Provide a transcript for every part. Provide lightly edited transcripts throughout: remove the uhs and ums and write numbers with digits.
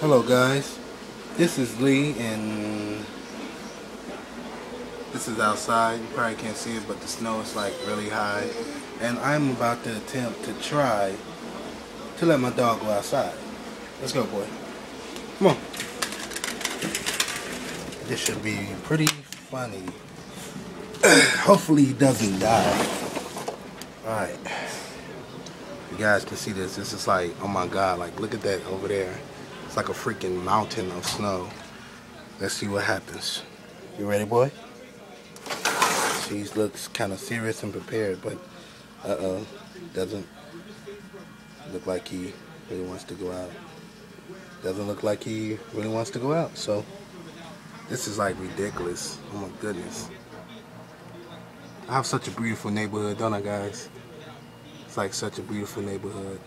Hello guys, this is Lee and this is outside. You probably can't see it, but the snow is like really high, and I'm about to attempt to try to let my dog go outside. Let's go, boy. Come on. This should be pretty funny. Hopefully he doesn't die. Alright. You guys can see this. This is like, oh my god, like look at that over there. It's like a freaking mountain of snow. Let's see what happens. You ready, boy? She looks kind of serious and prepared, but doesn't look like he really wants to go out. Doesn't look like he really wants to go out. So this is like ridiculous. Oh my goodness. I have such a beautiful neighborhood, don't I, guys? It's like such a beautiful neighborhood.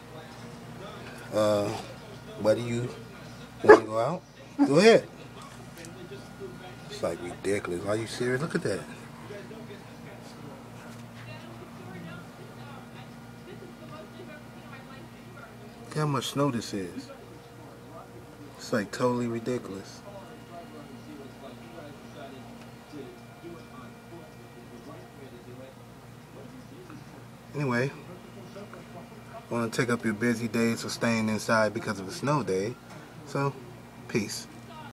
Why do you want to go out? Go ahead. It's like ridiculous. Are you serious? Look at that. Look how much snow this is. It's like totally ridiculous. Anyway, I want to take up your busy days of staying inside because of a snow day. So, peace.